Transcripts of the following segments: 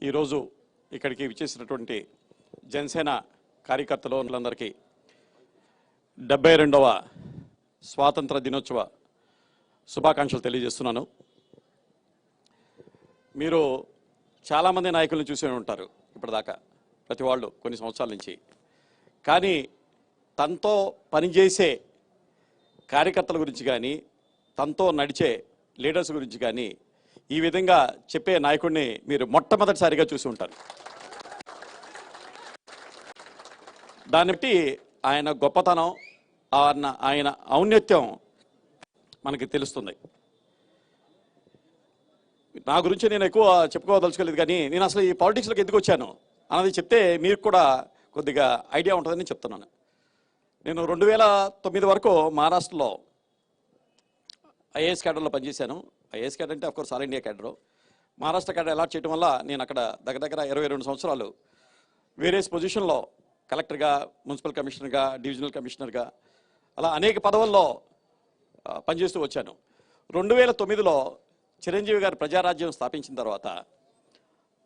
ఈరోజు ఇక్కడికి విచ్చేసినటువంటి జనసేన కార్యకర్తలందరికీ 72వ స్వాతంత్ర దినోత్సవ శుభాకాంక్షలు తెలియజేస్తున్నాను. మీరు చాలామంది నాయకులను చూసి ఉంటారు ఇప్పటిదాకా, ప్రతి వాళ్ళు కొన్ని సంవత్సరాల నుంచి. కానీ తనతో పనిచేసే కార్యకర్తల గురించి కానీ, తనతో నడిచే లీడర్స్ గురించి కానీ ఈ విధంగా చెప్పే నాయకుడిని మీరు మొట్టమొదటిసారిగా చూసి ఉంటారు. దాన్ని బట్టి ఆయన గొప్పతనం, ఆయన ఔన్నత్యం మనకి తెలుస్తుంది. నా గురించి నేను ఎక్కువ చెప్పుకోదలుచుకోలేదు, కానీ నేను అసలు ఈ పాలిటిక్స్లోకి ఎందుకు వచ్చాను అన్నది చెప్తే మీకు కూడా కొద్దిగా ఐడియా ఉంటుందని చెప్తున్నాను. నేను 2009 వరకు మహారాష్ట్రలో ఐఏఎస్ క్యాడర్లో పనిచేశాను. ఐఏఎస్ క్యాడర్ అంటే of course all India cadre. Maharashtra cadre allot చేయడం వల్ల నేను అక్కడ దగ్గర 22 సంవత్సరాలు వేరియస్ పొజిషన్లో కలెక్టర్గా, మున్సిపల్ కమిషనర్గా, డివిజనల్ కమిషనర్గా అలా అనేక పదవుల్లో పనిచేస్తూ వచ్చాను. 2009లో చిరంజీవి గారు ప్రజారాజ్యం స్థాపించిన తర్వాత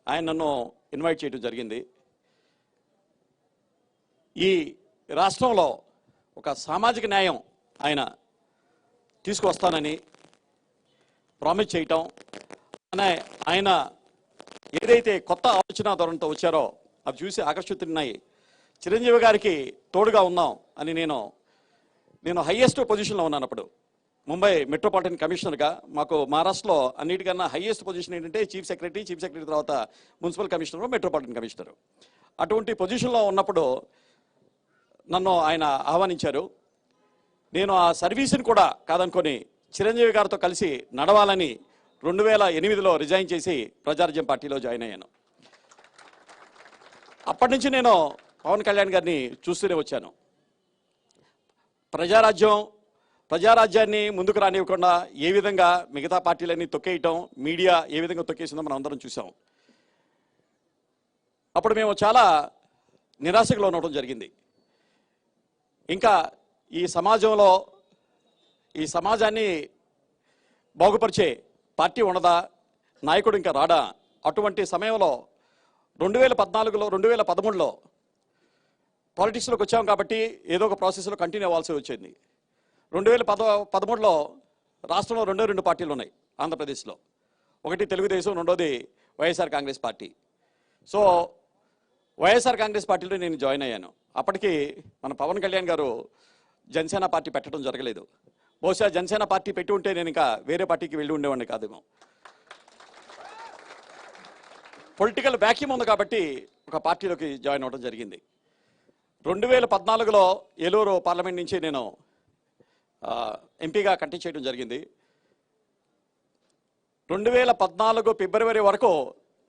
ఆయన నన్ను ఇన్వైట్ చేయడం జరిగింది. ఈ రాష్ట్రంలో ఒక సామాజిక న్యాయం ఆయన తీసుకువస్తానని ప్రామిస్ చేయటం, ఆయన ఏదైతే కొత్త ఆలోచన ధోరణితో వచ్చారో అవి చూసి ఆకర్షితున్నాయి. చిరంజీవి గారికి తోడుగా ఉన్నాం అని నేను హైయెస్ట్ పొజిషన్లో ఉన్నాను. అప్పుడు ముంబై మెట్రోపాలిటన్ కమిషనర్గా మాకు మహారాష్ట్రలో అన్నిటికన్నా హైయెస్ట్ పొజిషన్ ఏంటంటే చీఫ్ సెక్రటరీ తర్వాత మున్సిపల్ కమిషనర్, మెట్రోపాలిటన్ కమిషనర్. అటువంటి పొజిషన్లో ఉన్నప్పుడు నన్ను ఆయన ఆహ్వానించారు. నేను ఆ సర్వీస్ని కూడా కాదనుకొని చిరంజీవి గారితో కలిసి నడవాలని 2008లో రిజైన్ చేసి ప్రజారాజ్యం పార్టీలో జాయిన్ అయ్యాను. అప్పటి నుంచి నేను పవన్ కళ్యాణ్ గారిని చూస్తూనే వచ్చాను. ప్రజారాజ్యాన్ని ముందుకు రానివ్వకుండా ఏ విధంగా మిగతా పార్టీలన్నీ తొక్కేయటం, మీడియా ఏ విధంగా తొక్కేసిందో మనం అందరం చూసాం. అప్పుడు మేము చాలా నిరాశకు లోనవడం జరిగింది. ఇంకా ఈ సమాజాన్ని బాగుపరిచే పార్టీ ఉండదా, నాయకుడు ఇంకా రాడా? అటువంటి సమయంలో 2013లో పాలిటిక్స్లోకి వచ్చాం కాబట్టి ఏదో ఒక ప్రాసెస్లో కంటిన్యూ అవ్వాల్సి వచ్చింది. 2013లో రాష్ట్రంలో 2 పార్టీలు ఉన్నాయి ఆంధ్రప్రదేశ్లో. ఒకటి తెలుగుదేశం, రెండోది వైఎస్ఆర్ కాంగ్రెస్ పార్టీ. సో వైఎస్ఆర్ కాంగ్రెస్ పార్టీలో నేను జాయిన్ అయ్యాను. అప్పటికి మన పవన్ కళ్యాణ్ గారు జనసేన పార్టీ పెట్టడం జరగలేదు. బహుశా జనసేన పార్టీ పెట్టి ఉంటే నేను ఇంకా వేరే పార్టీకి వెళ్ళి ఉండేవాడిని కాదేమో. పొలిటికల్ వ్యాక్యూమ్ ఉంది కాబట్టి ఒక పార్టీలోకి జాయిన్ అవ్వడం జరిగింది. 2014లో ఏలూరు పార్లమెంట్ నుంచి నేను ఎంపీగా కంటెస్ట్ చేయడం జరిగింది. 2014 ఫిబ్రవరి వరకు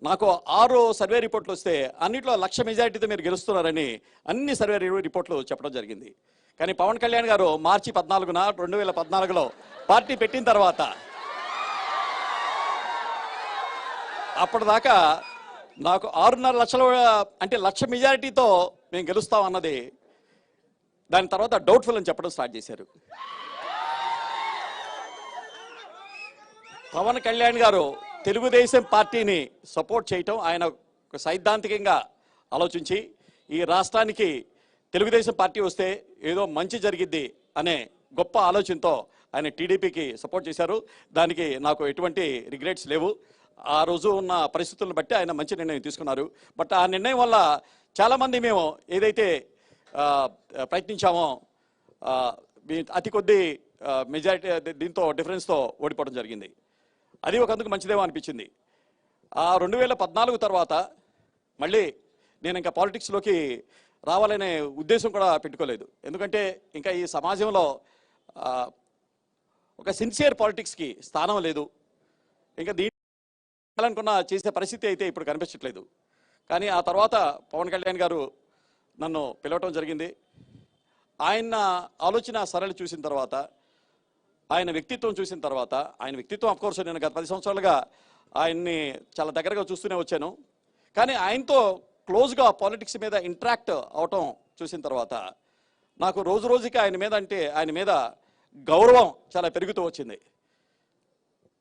నాకు 6 సర్వే రిపోర్ట్లు వస్తే అన్నింటిలో 1,00,000 మెజారిటీతో మీరు గెలుస్తున్నారని అన్ని సర్వే రిపోర్ట్లు చెప్పడం జరిగింది. కానీ పవన్ కళ్యాణ్ గారు మార్చి 14న 2014లో పార్టీ పెట్టిన తర్వాత అప్పటిదాకా నాకు 6.5 లక్షల అంటే 1,00,000 మెజారిటీతో మేము గెలుస్తాం అన్నది, దాని తర్వాత డౌట్ఫుల్ అని చెప్పడం స్టార్ట్ చేశారు. పవన్ కళ్యాణ్ గారు తెలుగుదేశం పార్టీని సపోర్ట్ చేయటం, ఆయన సైద్ధాంతికంగా ఆలోచించి ఈ రాష్ట్రానికి తెలుగుదేశం పార్టీ వస్తే ఏదో మంచి జరిగిద్ది అనే గొప్ప ఆలోచనతో ఆయన టీడీపీకి సపోర్ట్ చేశారు. దానికి నాకు ఎటువంటి రిగ్రెట్స్ లేవు. ఆ రోజు ఉన్న పరిస్థితులను బట్టి ఆయన మంచి నిర్ణయం తీసుకున్నారు. బట్ ఆ నిర్ణయం వల్ల చాలామంది మేము ఏదైతే ప్రయత్నించామో అతి కొద్ది మెజారిటీ దీంతో డిఫరెన్స్తో ఓడిపోవడం జరిగింది. అది ఒకందుకు మంచిదేమో అనిపించింది. ఆ 2014 తర్వాత మళ్ళీ నేను ఇంకా పాలిటిక్స్లోకి రావాలనే ఉద్దేశం కూడా పెట్టుకోలేదు. ఎందుకంటే ఇంకా ఈ సమాజంలో ఒక సిన్సియర్ పాలిటిక్స్కి స్థానం లేదు. ఇంకా దీనికన్నా చేసే పరిస్థితి అయితే ఇప్పుడు కనిపించట్లేదు. కానీ ఆ తర్వాత పవన్ కళ్యాణ్ గారు నన్ను పిలవటం జరిగింది. ఆయన ఆలోచన సరళి చూసిన తర్వాత, ఆయన వ్యక్తిత్వం చూసిన తర్వాత, ఆయన వ్యక్తిత్వం అఫ్కోర్స్ నేను గత 10 సంవత్సరాలుగా ఆయన్ని చాలా దగ్గరగా చూస్తూనే వచ్చాను. కానీ ఆయనతో క్లోజ్గా పాలిటిక్స్ మీద ఇంటరాక్ట్ అవటం చూసిన తర్వాత నాకు రోజు రోజుకి ఆయన మీద గౌరవం చాలా పెరుగుతూ వచ్చింది.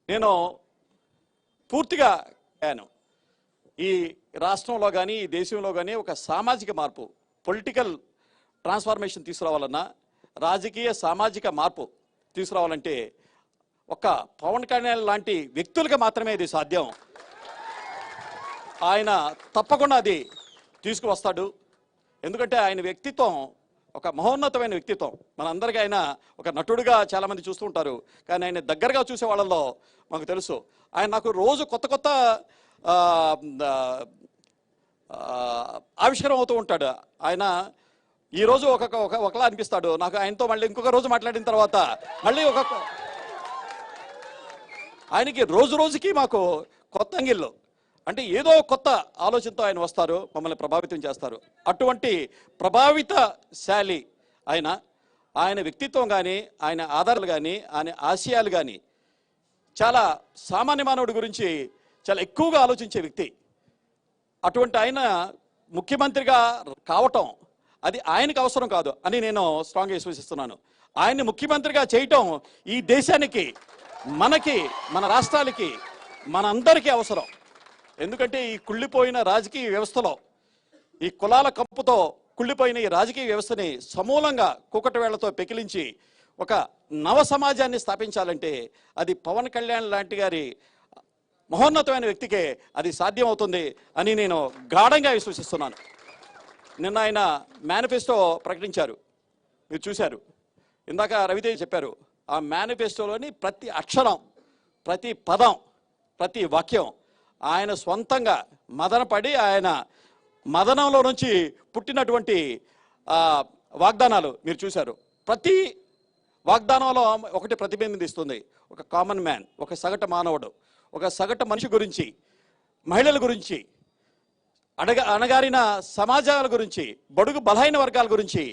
నేను పూర్తిగా ఈ రాష్ట్రంలో కానీ ఈ దేశంలో కానీ ఒక సామాజిక మార్పు, పొలిటికల్ ట్రాన్స్ఫర్మేషన్ తీసుకురావాలన్నా, రాజకీయ సామాజిక మార్పు తీసుకురావాలంటే ఒక పవన్ కళ్యాణ్ లాంటి వ్యక్తులకు మాత్రమే ఇది సాధ్యం. ఆయన తప్పకుండా అది తీసుకువస్తాడు. ఎందుకంటే ఆయన వ్యక్తిత్వం ఒక మహోన్నతమైన వ్యక్తిత్వం. మనందరికీ ఆయన ఒక నటుడుగా చాలామంది చూస్తూ ఉంటారు, కానీ ఆయన దగ్గరగా చూసే వాళ్ళల్లో మాకు తెలుసు. ఆయన నాకు రోజు కొత్త కొత్త ఆవిష్కరణ అవుతూ ఉంటాడు. ఆయన ఈరోజు ఒకలా అనిపిస్తాడు నాకు, ఆయనతో మళ్ళీ ఇంకొక రోజు మాట్లాడిన తర్వాత మళ్ళీ ఆయనకి రోజు రోజుకి మాకు కొత్త అంగిళ్ళు, అంటే ఏదో కొత్త ఆలోచనతో ఆయన వస్తారు, మమ్మల్ని ప్రభావితం చేస్తారు. అటువంటి ప్రభావితశాలి ఆయన వ్యక్తిత్వం కానీ, ఆయన ఆధారాలు కానీ, ఆయన ఆశయాలు కానీ చాలా సామాన్య మానవుడి గురించి చాలా ఎక్కువగా ఆలోచించే వ్యక్తి. అటువంటి ఆయన ముఖ్యమంత్రిగా కావటం అది ఆయనకు అవసరం కాదు అని నేను స్ట్రాంగ్గా విశ్వసిస్తున్నాను. ఆయన్ని ముఖ్యమంత్రిగా చేయటం ఈ దేశానికి, మనకి, మన రాష్ట్రాలకి, మనందరికీ అవసరం. ఎందుకంటే ఈ కుళ్ళిపోయిన రాజకీయ వ్యవస్థలో, ఈ కులాల కంపుతో కుళ్ళిపోయిన ఈ రాజకీయ వ్యవస్థని సమూలంగా కూకటి వేళ్లతో పెకిలించి ఒక నవ సమాజాన్ని స్థాపించాలంటే అది పవన్ కళ్యాణ్ లాంటి గారి మహోన్నతమైన వ్యక్తికే అది సాధ్యమవుతుంది అని నేను గాఢంగా విశ్వసిస్తున్నాను. నిన్న ఆయన మేనిఫెస్టో ప్రకటించారు, మీరు చూశారు. ఇందాక రవితేజ్ చెప్పారు, ఆ మేనిఫెస్టోలోని ప్రతి అక్షరం, ప్రతి పదం, ప్రతి వాక్యం ఆయన స్వంతంగా మదనపడి ఆయన మదనంలో నుంచి పుట్టినటువంటి వాగ్దానాలు మీరు చూశారు. ప్రతి వాగ్దానంలో ఒకటి ప్రతిబింబిస్తుంది, ఒక కామన్ మ్యాన్, ఒక సగటు మానవుడు, ఒక సగటు మనిషి గురించి, మహిళల గురించి, అణగారిన సమాజాల గురించి, బడుగు బలహీన వర్గాల గురించి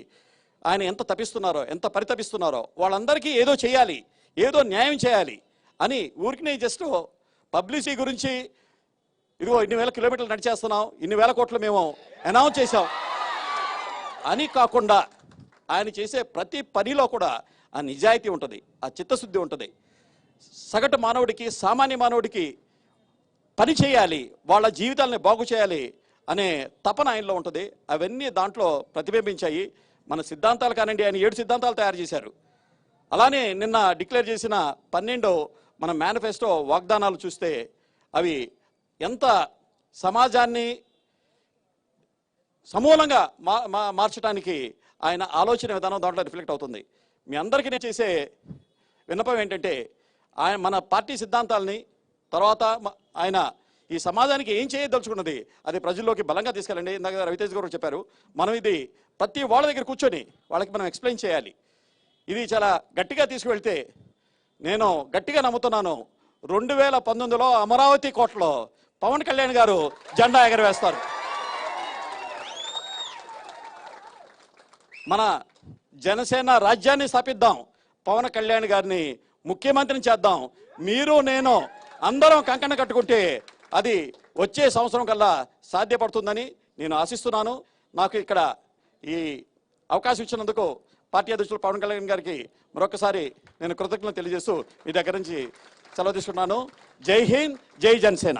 ఆయన ఎంత తపిస్తున్నారో, ఎంత పరితపిస్తున్నారో, వాళ్ళందరికీ ఏదో చేయాలి, ఏదో న్యాయం చేయాలి అని ఊరికి జస్ట్ పబ్లిసిటీ గురించి ఇదిగో ఇన్ని వేల కిలోమీటర్లు నడిచేస్తున్నాం, ఇన్ని వేల కోట్లు మేము అనౌన్స్ చేశాం అని కాకుండా ఆయన చేసే ప్రతి పనిలో కూడా ఆ నిజాయితీ ఉంటుంది, ఆ చిత్తశుద్ధి ఉంటుంది. సగటు మానవుడికి, సామాన్య మానవుడికి పని చేయాలి, వాళ్ళ జీవితాలని బాగు చేయాలి అనే తపన ఆయనలో ఉంటుంది. అవన్నీ దాంట్లో ప్రతిబింబించాయి. మన సిద్ధాంతాలు కానివ్వండి, ఆయన 7 సిద్ధాంతాలు తయారు చేశారు. అలానే నిన్న డిక్లేర్ చేసిన 12 మన మేనిఫెస్టో వాగ్దానాలు చూస్తే అవి ఎంత సమాజాన్ని సమూలంగా మార్చడానికి ఆయన ఆలోచన విధానం దాంట్లో రిఫ్లెక్ట్ అవుతుంది. మీ అందరికీ నేను చేసే విన్నపం ఏంటంటే, ఆయన మన పార్టీ సిద్ధాంతాలని, తర్వాత ఆయన ఈ సమాజానికి ఏం చేయదలుచుకున్నది అది ప్రజల్లోకి బలంగా తీసుకెళ్ళండి. ఇందాక రవితేజ్ గారు చెప్పారు, మనం ఇది ప్రతి వాళ్ళ దగ్గర కూర్చొని వాళ్ళకి మనం ఎక్స్ప్లెయిన్ చేయాలి. ఇది చాలా గట్టిగా తీసుకువెళ్తే నేను గట్టిగా నమ్ముతున్నాను, 2019లో అమరావతి కోటలో పవన్ కళ్యాణ్ గారు జెండా ఎగరవేస్తారు. మన జనసేన రాజ్యాన్ని స్థాపిద్దాం, పవన్ కళ్యాణ్ గారిని ముఖ్యమంత్రిని చేద్దాం. మీరు నేను అందరం కంకణ కట్టుకుంటే అది వచ్చే సంవత్సరం కల్లా సాధ్యపడుతుందని నేను ఆశిస్తున్నాను. నాకు ఇక్కడ ఈ అవకాశం ఇచ్చినందుకు పార్టీ అధ్యక్షులు పవన్ కళ్యాణ్ గారికి మరొకసారి నేను కృతజ్ఞతలు తెలియజేస్తూ మీ దగ్గర నుంచి సెలవు తీసుకున్నాను. జై హింద్, జై జనసేన.